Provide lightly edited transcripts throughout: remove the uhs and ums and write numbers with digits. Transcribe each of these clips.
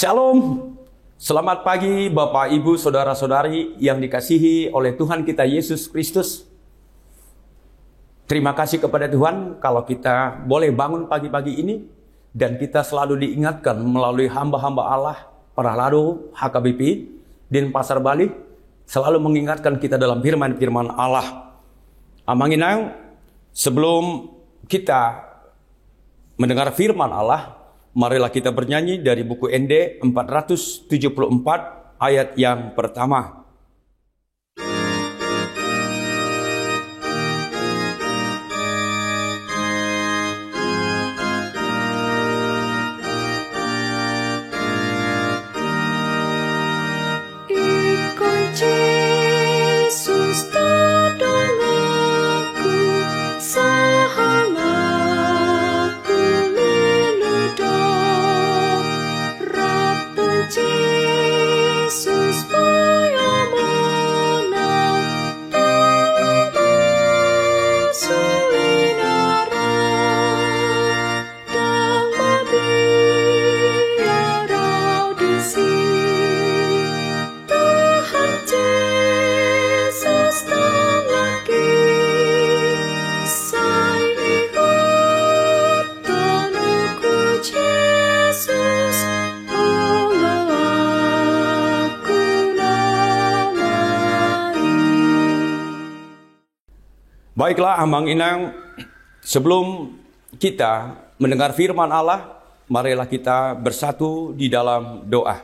Shalom, selamat pagi Bapak, Ibu, Saudara-saudari yang dikasihi oleh Tuhan kita Yesus Kristus. Terima kasih kepada Tuhan kalau kita boleh bangun pagi-pagi ini dan kita selalu diingatkan melalui hamba-hamba Allah, para lado, HKBP, Denpasar Bali, selalu mengingatkan kita dalam firman-firman Allah. Amanginang, sebelum kita mendengar firman Allah, marilah kita bernyanyi dari buku ND 474 ayat yang pertama. Baiklah, Amang Inang, sebelum kita mendengar firman Allah, marilah kita bersatu di dalam doa.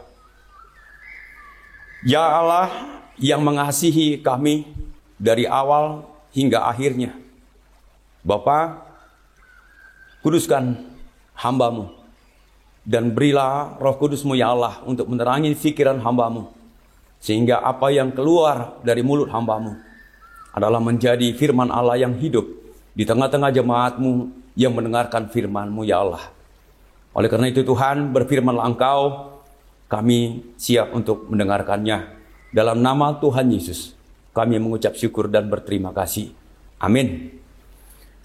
Ya Allah yang mengasihi kami dari awal hingga akhirnya, Bapa, kuduskan hamba-Mu dan berilah Roh Kudus-Mu ya Allah untuk menerangi pikiran hamba-Mu, sehingga apa yang keluar dari mulut hamba-Mu adalah menjadi firman Allah yang hidup di tengah-tengah jemaat-Mu yang mendengarkan firman-Mu ya Allah. Oleh karena itu Tuhan, berfirmanlah Engkau, kami siap untuk mendengarkannya. Dalam nama Tuhan Yesus, kami mengucap syukur dan berterima kasih. Amin.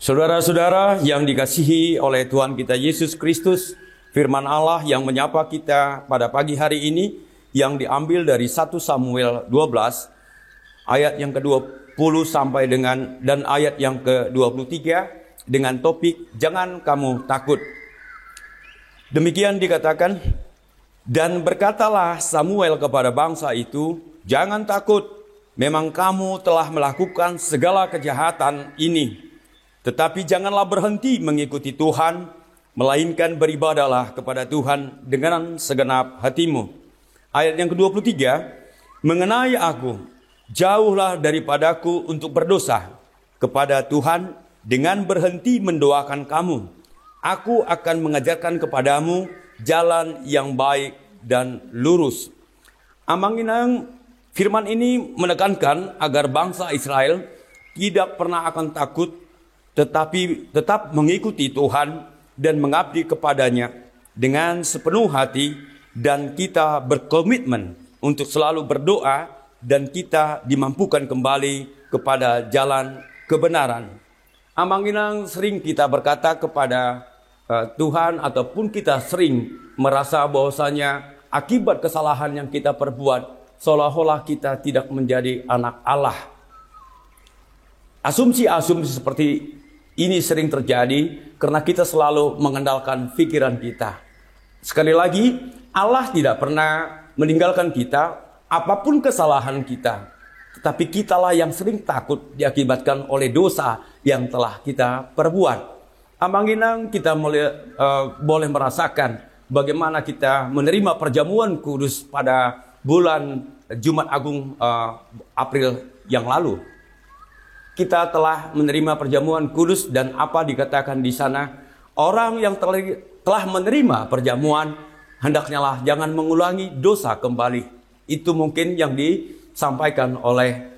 Saudara-saudara yang dikasihi oleh Tuhan kita Yesus Kristus, firman Allah yang menyapa kita pada pagi hari ini yang diambil dari 1 Samuel 12 ayat yang ke-20 sampai dengan dan ayat yang ke-23 dengan topik jangan kamu takut. Demikian dikatakan, dan berkatalah Samuel kepada bangsa itu, jangan takut, memang kamu telah melakukan segala kejahatan ini, tetapi janganlah berhenti mengikuti Tuhan, melainkan beribadahlah kepada Tuhan dengan segenap hatimu. Ayat yang ke-23, mengenai aku, jauhlah daripadaku untuk berdosa kepada Tuhan dengan berhenti mendoakan kamu. Aku akan mengajarkan kepadamu jalan yang baik dan lurus. Amanginang, firman ini menekankan agar bangsa Israel tidak pernah akan takut, tetapi tetap mengikuti Tuhan dan mengabdi kepadanya dengan sepenuh hati, dan kita berkomitmen untuk selalu berdoa dan kita dimampukan kembali kepada jalan kebenaran. Amanginang, sering kita berkata kepada Tuhan ataupun kita sering merasa bahwasanya akibat kesalahan yang kita perbuat seolah-olah kita tidak menjadi anak Allah. Asumsi-asumsi seperti ini sering terjadi karena kita selalu mengandalkan pikiran kita. Sekali lagi, Allah tidak pernah meninggalkan kita apapun kesalahan kita, tetapi kitalah yang sering takut diakibatkan oleh dosa yang telah kita perbuat. Amanginang, kita boleh merasakan bagaimana kita menerima perjamuan kudus pada bulan Jumat Agung April yang lalu. Kita telah menerima perjamuan kudus dan apa dikatakan di sana, orang yang telah menerima perjamuan hendaknyalah jangan mengulangi dosa kembali. Itu mungkin yang disampaikan oleh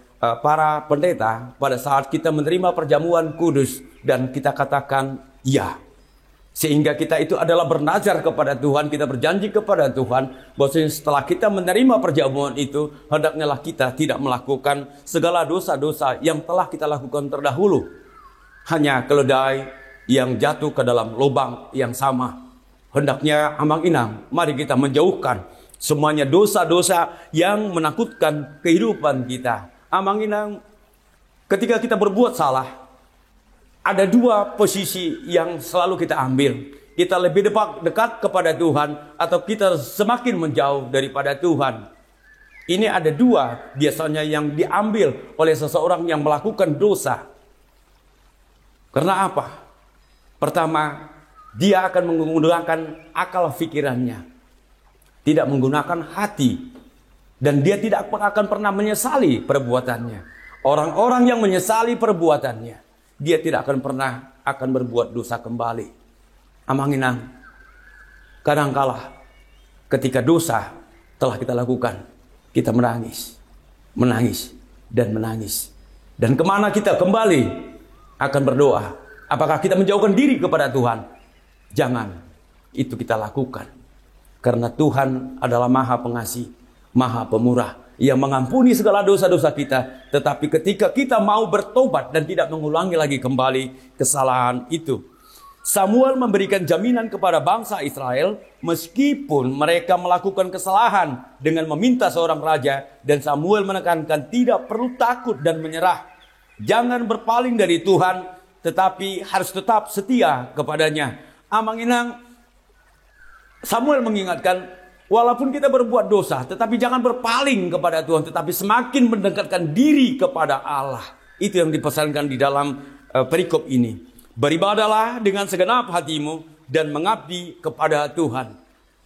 para pendeta pada saat kita menerima perjamuan kudus dan kita katakan ya. Sehingga kita itu adalah bernazar kepada Tuhan, kita berjanji kepada Tuhan bahwa setelah kita menerima perjamuan itu, hendaknya kita tidak melakukan segala dosa-dosa yang telah kita lakukan terdahulu. Hanya keledai yang jatuh ke dalam lubang yang sama. hendaknya amang-inang, mari kita menjauhkan semuanya dosa-dosa yang menakutkan kehidupan kita. Amang-inang, ketika kita berbuat salah, ada dua posisi yang selalu kita ambil. Kita lebih dekat kepada Tuhan atau kita semakin menjauh daripada Tuhan. Ini ada dua biasanya yang diambil oleh seseorang yang melakukan dosa. Karena apa? Pertama, dia akan menggunakan akal pikirannya, tidak menggunakan hati, dan dia tidak akan pernah menyesali perbuatannya. Orang-orang yang menyesali perbuatannya, dia tidak akan pernah akan berbuat dosa kembali. Amang-inang, kadangkala ketika dosa telah kita lakukan, kita menangis, dan menangis. Dan kemana kita kembali? Akan berdoa. Apakah kita menjauhkan diri kepada Tuhan? Jangan. Itu kita lakukan. Karena Tuhan adalah Maha Pengasih, Maha Pemurah, yang mengampuni segala dosa-dosa kita. Tetapi ketika kita mau bertobat dan tidak mengulangi lagi kembali kesalahan itu, Samuel memberikan jaminan kepada bangsa Israel meskipun mereka melakukan kesalahan dengan meminta seorang raja, dan Samuel menekankan tidak perlu takut dan menyerah. Jangan berpaling dari Tuhan, tetapi harus tetap setia kepadanya. Amang-inang, Samuel mengingatkan, walaupun kita berbuat dosa, tetapi jangan berpaling kepada Tuhan, tetapi semakin mendekatkan diri kepada Allah. Itu yang dipesankan di dalam perikop ini. Beribadalah dengan segenap hatimu dan mengabdi kepada Tuhan.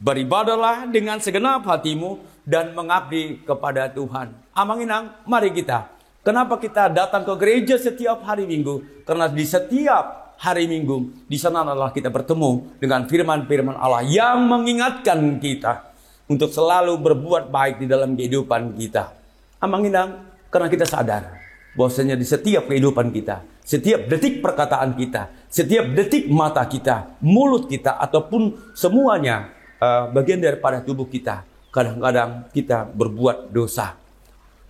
Beribadalah dengan segenap hatimu dan mengabdi kepada Tuhan. Amang-inang, mari kita. Kenapa kita datang ke gereja setiap hari Minggu? Karena di setiap hari Minggu, di sana adalah kita bertemu dengan firman-firman Allah yang mengingatkan kita untuk selalu berbuat baik di dalam kehidupan kita. Amang-inang, karena kita sadar bahwasanya di setiap kehidupan kita, setiap detik perkataan kita, setiap detik mata kita, mulut kita, ataupun semuanya bagian daripada tubuh kita, kadang-kadang kita berbuat dosa.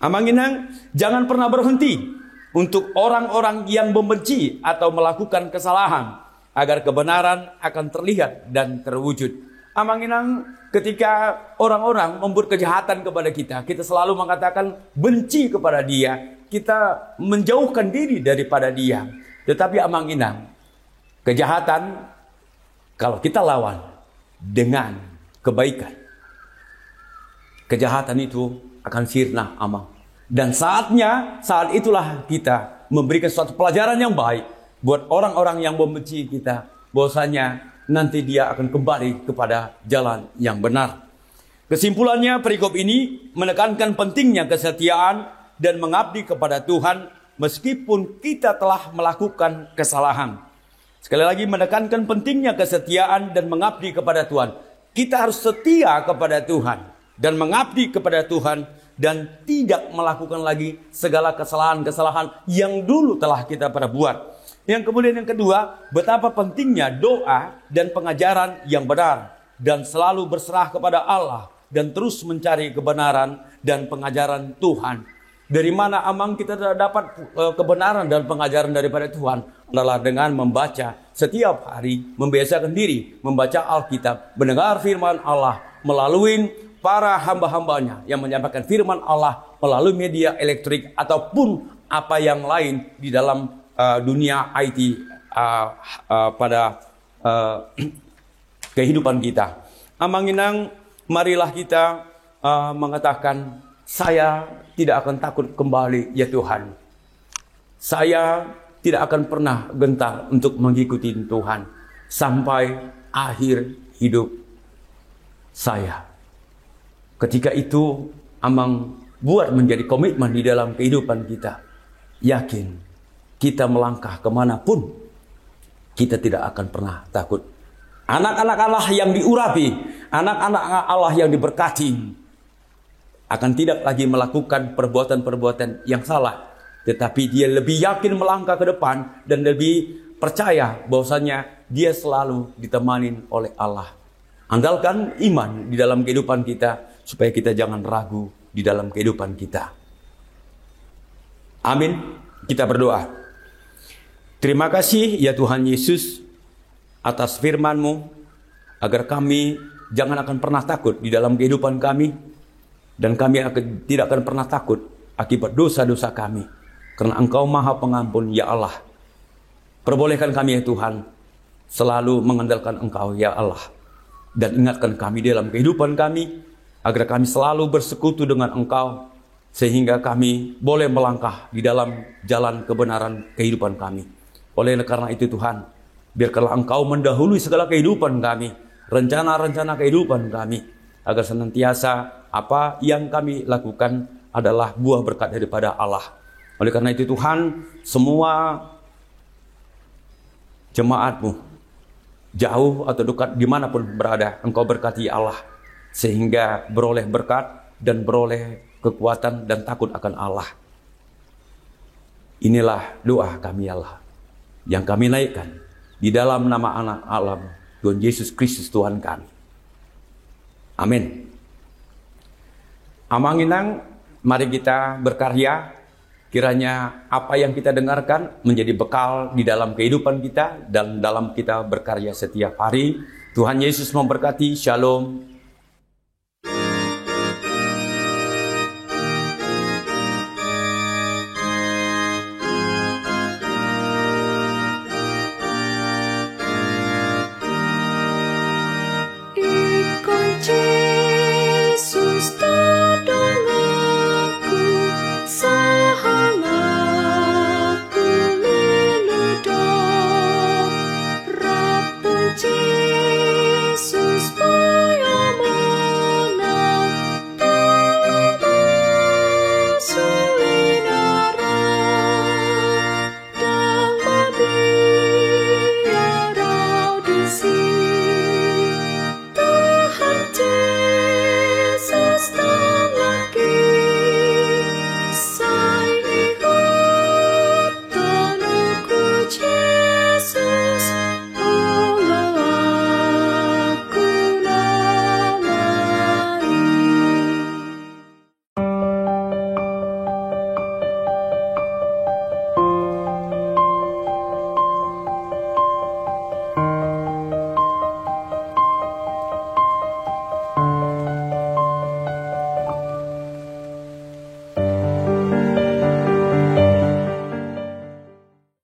Amang-inang, jangan pernah berhenti untuk orang-orang yang membenci atau melakukan kesalahan, agar kebenaran akan terlihat dan terwujud. Amang-inang, ketika orang-orang membuat kejahatan kepada kita, kita selalu mengatakan benci kepada dia, kita menjauhkan diri daripada dia. Tetapi amang-inang, kejahatan kalau kita lawan dengan kebaikan, kejahatan itu akan sirna, amang. Dan saat itulah kita memberikan suatu pelajaran yang baik buat orang-orang yang membenci kita, bahwasanya nanti dia akan kembali kepada jalan yang benar. Kesimpulannya, perikop ini menekankan pentingnya kesetiaan dan mengabdi kepada Tuhan meskipun kita telah melakukan kesalahan. Sekali lagi, menekankan pentingnya kesetiaan dan mengabdi kepada Tuhan. Kita harus setia kepada Tuhan dan mengabdi kepada Tuhan, dan tidak melakukan lagi segala kesalahan-kesalahan yang dulu telah kita perbuat. Yang kemudian yang kedua, betapa pentingnya doa dan pengajaran yang benar, dan selalu berserah kepada Allah dan terus mencari kebenaran dan pengajaran Tuhan. Dari mana amang kita dapat kebenaran dan pengajaran daripada Tuhan? Adalah dengan membaca setiap hari, membiasakan diri membaca Alkitab, mendengar firman Allah melalui para hamba-hambanya yang menyampaikan firman Allah melalui media elektrik ataupun apa yang lain di dalam dunia IT pada kehidupan kita. Amang-inang, marilah kita mengatakan, saya tidak akan takut kembali ya Tuhan. Saya tidak akan pernah gentar untuk mengikuti Tuhan sampai akhir hidup saya. Ketika itu, amang buat menjadi komitmen di dalam kehidupan kita. Yakin, kita melangkah kemanapun, kita tidak akan pernah takut. Anak-anak Allah yang diurapi, anak-anak Allah yang diberkati, akan tidak lagi melakukan perbuatan-perbuatan yang salah. Tetapi dia lebih yakin melangkah ke depan dan lebih percaya bahwasanya dia selalu ditemani oleh Allah. Andalkan iman di dalam kehidupan kita, supaya kita jangan ragu di dalam kehidupan kita. Amin. Kita berdoa. Terima kasih ya Tuhan Yesus atas firman-Mu agar kami jangan akan pernah takut di dalam kehidupan kami, dan kami tidak akan pernah takut akibat dosa-dosa kami, karena Engkau Maha Pengampun, ya Allah. Perbolehkan kami, ya Tuhan, selalu mengandalkan Engkau, ya Allah, dan ingatkan kami dalam kehidupan kami, agar kami selalu bersekutu dengan Engkau, sehingga kami boleh melangkah di dalam jalan kebenaran kehidupan kami. Oleh karena itu Tuhan, biarkanlah Engkau mendahului segala kehidupan kami, rencana-rencana kehidupan kami, agar senantiasa apa yang kami lakukan adalah buah berkat daripada Allah. Oleh karena itu Tuhan, semua jemaat-Mu, jauh atau dekat dimanapun berada, Engkau berkati Allah, sehingga beroleh berkat dan beroleh kekuatan dan takut akan Allah. Inilah doa kami, Allah, yang kami naikkan di dalam nama anak Allah, Tuhan Yesus Kristus Tuhan kami. Amin. Amanginang, mari kita berkarya. Kiranya apa yang kita dengarkan menjadi bekal di dalam kehidupan kita dan dalam kita berkarya setiap hari. Tuhan Yesus memberkati. Shalom.